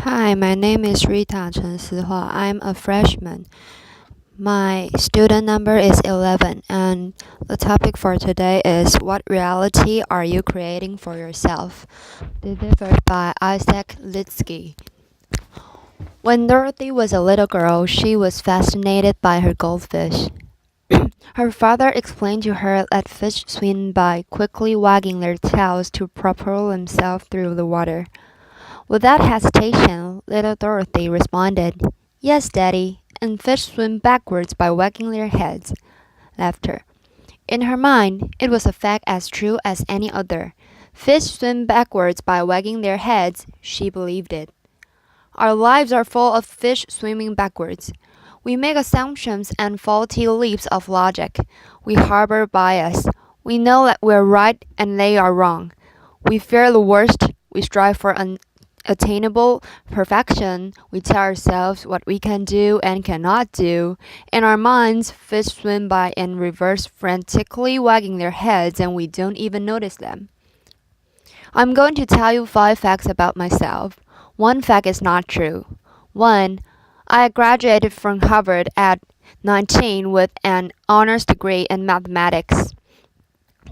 Hi, my name is Rita Chen Sihua. I'm a freshman. My student number is 11, and the topic for today is what reality are you creating for yourself? Delivered by Isaac Lidsky. When Dorothy was a little girl, she was fascinated by her goldfish. Her father explained to her that fish swim by quickly wagging their tails to propel themselves through the water. Without hesitation, little Dorothy responded, "Yes, Daddy," and fish swim backwards by wagging their heads. Laughter. In her mind, it was a fact as true as any other. Fish swim backwards by wagging their heads. She believed it. Our lives are full of fish swimming backwards. We make assumptions and faulty leaps of logic. We harbor bias. We know that we're right and they are wrong. We fear the worst. We strive for attainable perfection. We tell ourselves what we can do and cannot do. In our minds, fish swim by in reverse, frantically wagging their heads, and we don't even notice them. I'm going to tell you 5 facts about myself. One fact is not true. 1. I graduated from Harvard at 19 with an honors degree in mathematics.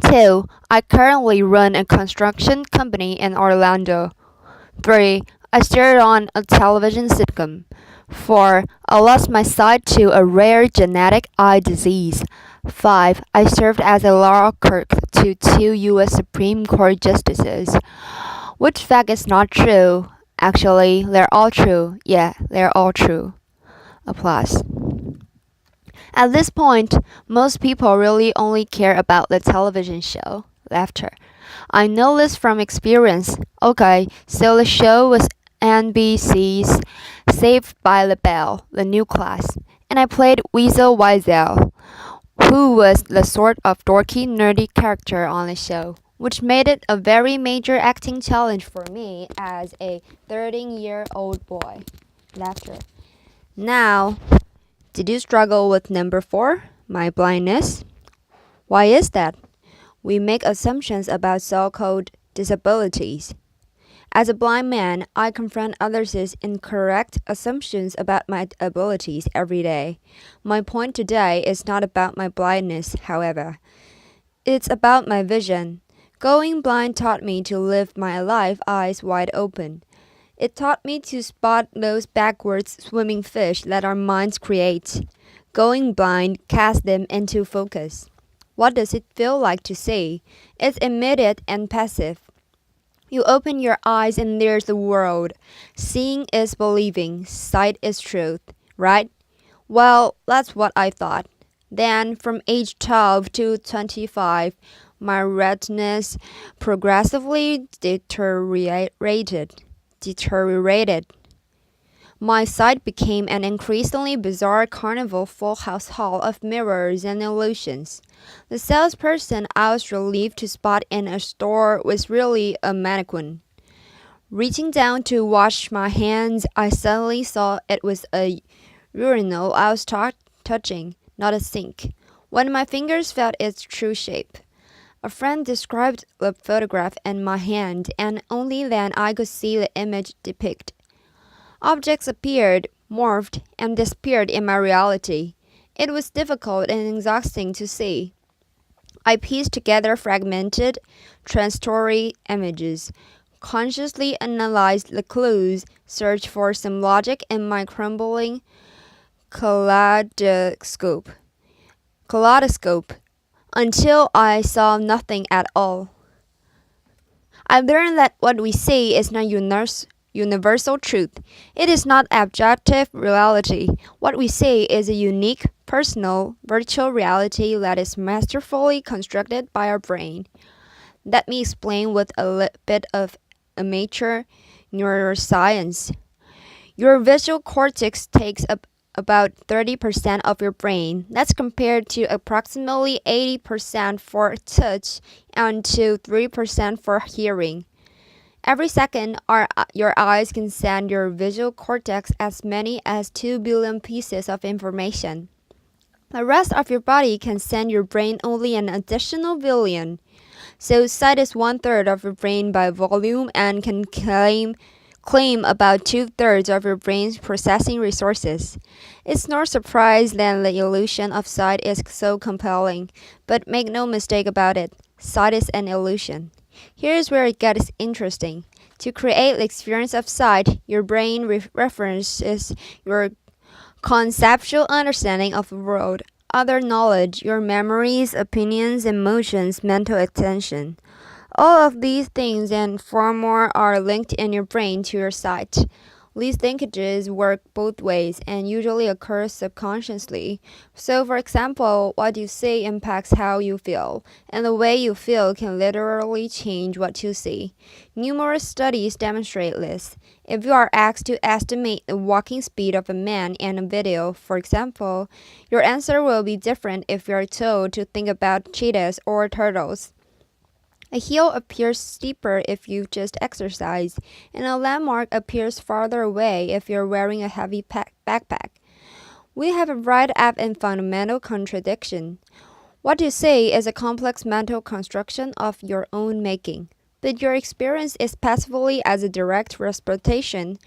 2. I currently run a construction company in Orlando. 3. I starred on a television sitcom. 4. I lost my sight to a rare genetic eye disease. 5. I served as a law clerk to 2 U.S. Supreme Court justices. Which fact is not true? Actually, they're all true. Yeah, they're all true. Applause. At this point, most people really only care about the television show. Laughter. I know this from experience. Okay, so the show was NBC's Saved by the Bell, the new class, and I played Weasel Wiesel, who was the sort of dorky, nerdy character on the show, which made it a very major acting challenge for me as a 13-year-old boy. Laughter. Now, did you struggle with number 4, my blindness? Why is that? We make assumptions about so-called disabilities. As a blind man, I confront others' incorrect assumptions about my abilities every day. My point today is not about my blindness, however. It's about my vision. Going blind taught me to live my life eyes wide open. It taught me to spot those backwards swimming fish that our minds create. Going blind casts them into focus. What does it feel like to see? It's immediate and passive. You open your eyes and there's the world. Seeing is believing, sight is truth, right? Well, that's what I thought. Then, from age 12 to 25, my retinas progressively deteriorated. My sight became an increasingly bizarre carnival full house hall of mirrors and illusions. The salesperson I was relieved to spot in a store was really a mannequin. Reaching down to wash my hands, I suddenly saw it was a urinal I was touching, not a sink, when my fingers felt its true shape. A friend described the photograph in my hand, and only then I could see the image depicted. Objects appeared, morphed, and disappeared in my reality. It was difficult and exhausting to see. I pieced together fragmented, transitory images, consciously analyzed the clues, searched for some logic in my crumbling kaleidoscope, until I saw nothing at all. I learned that what we see is not universal truth. It is not objective reality. What we see is a unique, personal, virtual reality that is masterfully constructed by our brain. Let me explain with a bit of amateur neuroscience. Your visual cortex takes up about 30% of your brain. That's compared to approximately 80% for touch and to 3% for hearing. Every second, your eyes can send your visual cortex as many as 2 billion pieces of information. The rest of your body can send your brain only an additional billion. So sight is 1/3 of your brain by volume and can claim claim about two-thirds of your brain's processing resources. It's no surprise that the illusion of sight is so compelling, but make no mistake about it, sight is an illusion. Here's where it gets interesting. To create the experience of sight, your brain references your conceptual understanding of the world, other knowledge, your memories, opinions, emotions, mental attention. All of these things and far more are linked in your brain to your sight. These linkages work both ways and usually occur subconsciously. So, for example, what you see impacts how you feel, and the way you feel can literally change what you see. Numerous studies demonstrate this. If you are asked to estimate the walking speed of a man in a video, for example, your answer will be different if you are told to think about cheetahs or turtles. A hill appears steeper if you just exercise, and a landmark appears farther away if you're wearing a heavy backpack. We have a right up and fundamental contradiction. What you say is a complex mental construction of your own making, but your experience is passively as a direct representation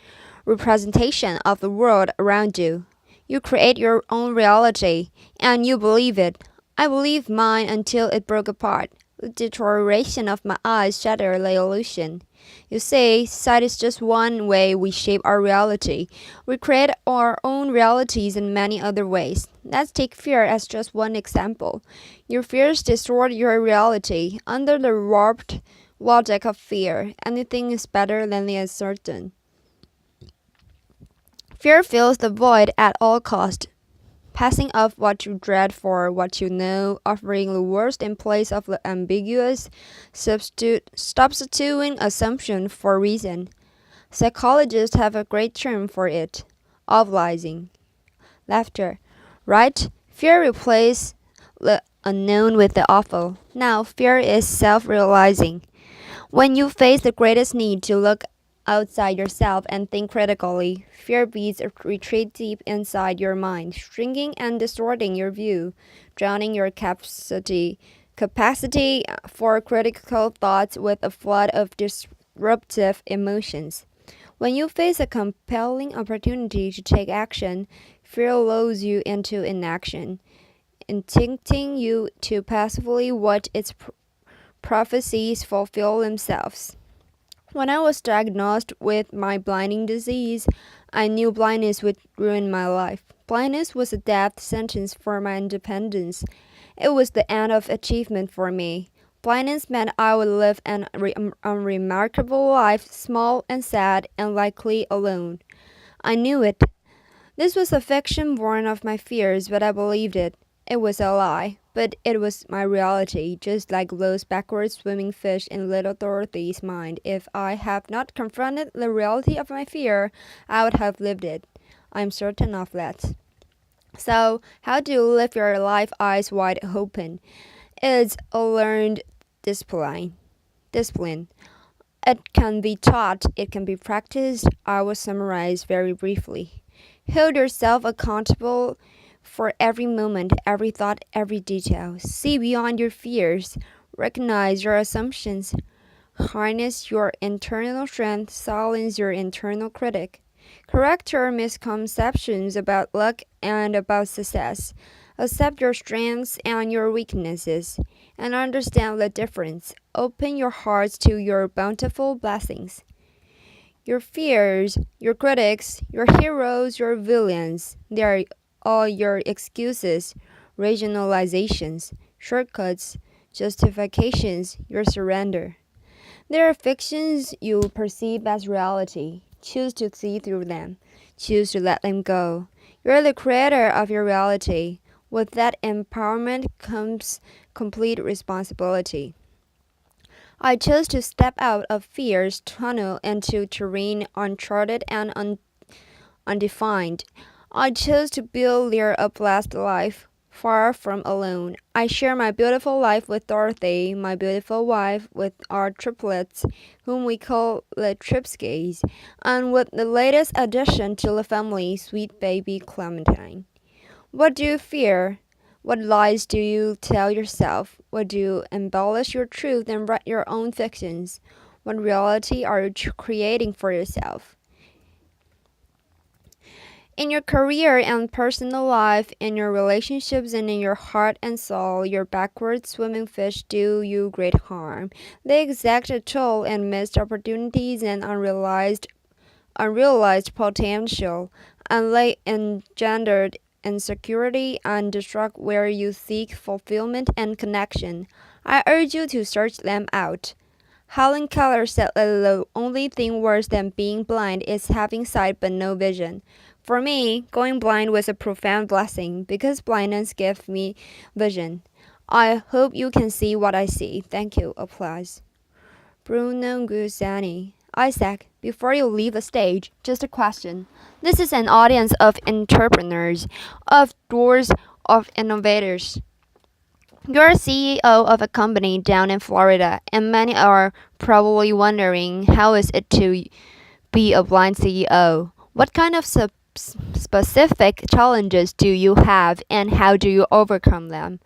of the world around you. You create your own reality, and you believe it. I believed mine until it broke apart. The deterioration of my eyes shattered the illusion. You see, sight is just one way we shape our reality. We create our own realities in many other ways. Let's take fear as just one example. Your fears distort your reality. Under the warped logic of fear, anything is better than the uncertain. Fear fills the void at all cost, passing off what you dread for what you know, offering the worst in place of the ambiguous, substituting assumption for reason. Psychologists have a great term for it, ovalizing. Laughter. Right? Fear replaces the unknown with the awful. Now, fear is self-realizing. When you face the greatest need to look outside yourself and think critically, fear beats retreat deep inside your mind, shrinking and distorting your view, drowning your capacity for critical thoughts with a flood of disruptive emotions. When you face a compelling opportunity to take action, fear lulls you into inaction, intimidating you to passively watch its prophecies fulfill themselves. When I was diagnosed with my blinding disease, I knew blindness would ruin my life. Blindness was a death sentence for my independence. It was the end of achievement for me. Blindness meant I would live an unremarkable life, small and sad and likely alone. I knew it. This was a fiction born of my fears, but I believed it. It was a lie, but it was my reality, just like those backward swimming fish in little Dorothy's mind. If I had not confronted the reality of my fear, I would have lived it. I'm certain of that. So, how do you live your life eyes wide open? It's a learned discipline. It can be taught, it can be practiced. I will summarize very briefly. Hold yourself accountable for every moment, every thought, every detail. See beyond your fears. Recognize your assumptions. Harness your internal strength. Silence your internal critic. Correct your misconceptions about luck and about success. Accept your strengths and your weaknesses, and understand the difference. Open your hearts to your bountiful blessings. Your fears, your critics, your heroes, your villains, they are all your excuses, rationalizations, shortcuts, justifications, your surrender. There are fictions you perceive as reality. Choose to see through them. Choose to let them go. You're the creator of your reality. With that empowerment comes complete responsibility. I chose to step out of fear's tunnel into terrain uncharted and undefined. I chose to build there a blessed life, far from alone. I share my beautiful life with Dorothy, my beautiful wife, with our triplets, whom we call the Tripskys, and with the latest addition to the family, sweet baby Clementine. What do you fear? What lies do you tell yourself? What do you embellish your truth and write your own fictions? What reality are you creating for yourself? In your career and personal life, in your relationships, and in your heart and soul, your backward swimming fish do you great harm. They exact a toll and missed opportunities and unrealized potential, and they engendered insecurity and destruct where you seek fulfillment and connection. I urge you to search them out. Helen Keller said that the only thing worse than being blind is having sight but no vision. For me, going blind was a profound blessing because blindness gave me vision. I hope you can see what I see. Thank you. Applause. Bruno Gusani. Isaac, before you leave the stage, just a question. This is an audience of entrepreneurs, of doers, of innovators. You're CEO of a company down in Florida, and many are probably wondering how is it to be a blind CEO? What kind of specific challenges do you have, and how do you overcome them?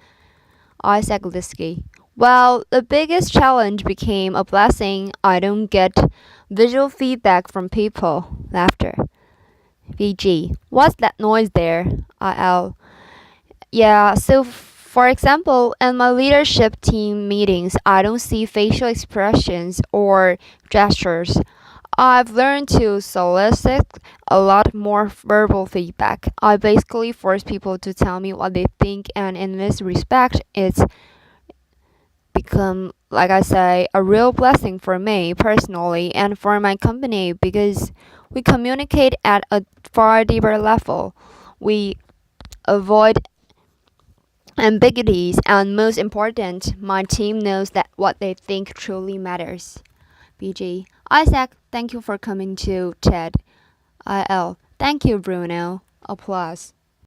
Isaac Lidsky. Well, the biggest challenge became a blessing. I don't get visual feedback from people. Laughter. VG. What's that noise there? IL. Yeah, so for example, in my leadership team meetings, I don't see facial expressions or gestures. I've learned to solicit a lot more verbal feedback. I basically force people to tell me what they think, and in this respect, it's become, like I say, a real blessing for me personally and for my company because we communicate at a far deeper level. We avoid ambiguities, and most important, my team knows that what they think truly matters. BG. Isaac, thank you for coming to TED. IL. Thank you, Bruno. Applause.